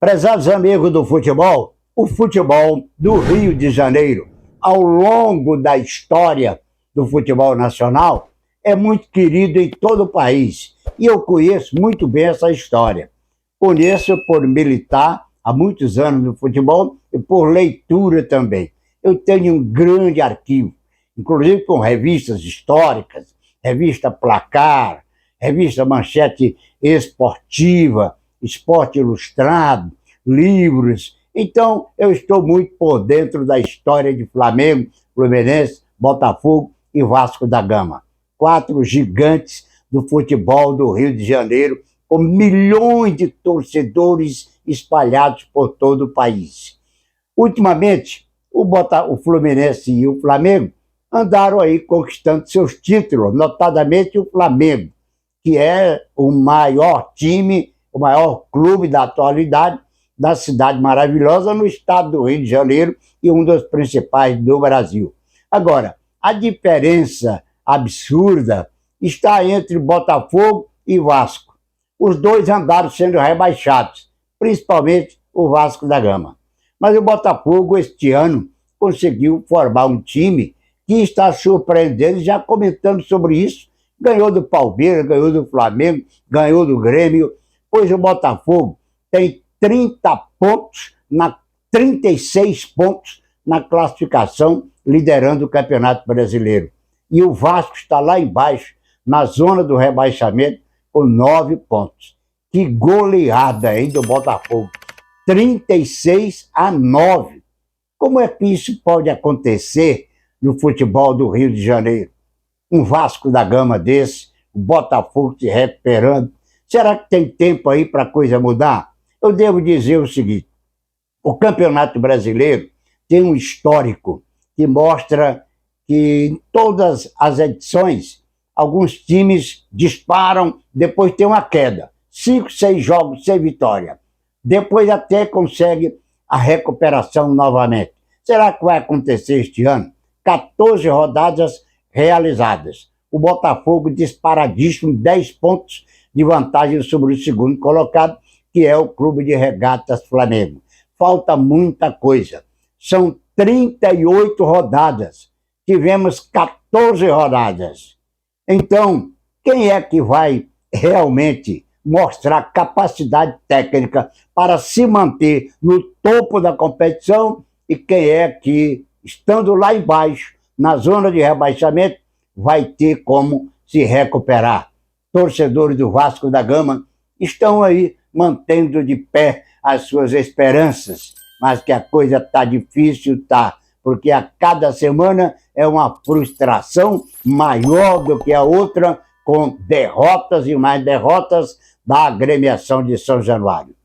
Prezados amigos do futebol, o futebol do Rio de Janeiro, ao longo da história do futebol nacional, é muito querido em todo o país. E eu conheço muito bem essa história. Conheço por militar há muitos anos no futebol e por leitura também. Eu tenho um grande arquivo, inclusive com revistas históricas, revista Placar, revista Manchete Esportiva, Esporte Ilustrado, livros. Então, eu estou muito por dentro da história de Flamengo, Fluminense, Botafogo e Vasco da Gama. 4 gigantes do futebol do Rio de Janeiro, com milhões de torcedores espalhados por todo o país. Ultimamente, o Fluminense e o Flamengo andaram aí conquistando seus títulos, notadamente o Flamengo, que é o maior time, o maior clube da atualidade da cidade maravilhosa no estado do Rio de Janeiro e um dos principais do Brasil. Agora, a diferença absurda está entre Botafogo e Vasco. Os dois andaram sendo rebaixados, principalmente o Vasco da Gama. Mas o Botafogo, este ano, conseguiu formar um time que está surpreendendo, já comentando sobre isso. Ganhou do Palmeiras, ganhou do Flamengo, ganhou do Grêmio, pois o Botafogo tem 36 pontos na classificação, liderando o Campeonato Brasileiro. E o Vasco está lá embaixo, na zona do rebaixamento, com 9 pontos. Que goleada, hein, do Botafogo. 36-9. Como é que isso pode acontecer no futebol do Rio de Janeiro? Um Vasco da Gama desse, o Botafogo se recuperando. Será que tem tempo aí para a coisa mudar? Eu devo dizer o seguinte: o Campeonato Brasileiro tem um histórico que mostra que em todas as edições, alguns times disparam, depois tem uma queda. 5, 6 jogos sem vitória. Depois até consegue a recuperação novamente. Será que vai acontecer este ano? 14 rodadas realizadas. O Botafogo disparadíssimo, 10 pontos de vantagem sobre o segundo colocado, que é o Clube de Regatas Flamengo. Falta muita coisa. São 38 rodadas. Tivemos 14 rodadas. Então, quem é que vai realmente mostrar capacidade técnica para se manter no topo da competição e quem é que, estando lá embaixo, na zona de rebaixamento, vai ter como se recuperar? Torcedores do Vasco da Gama estão aí mantendo de pé as suas esperanças, mas que a coisa está difícil, tá, porque a cada semana é uma frustração maior do que a outra, com derrotas e mais derrotas da agremiação de São Januário.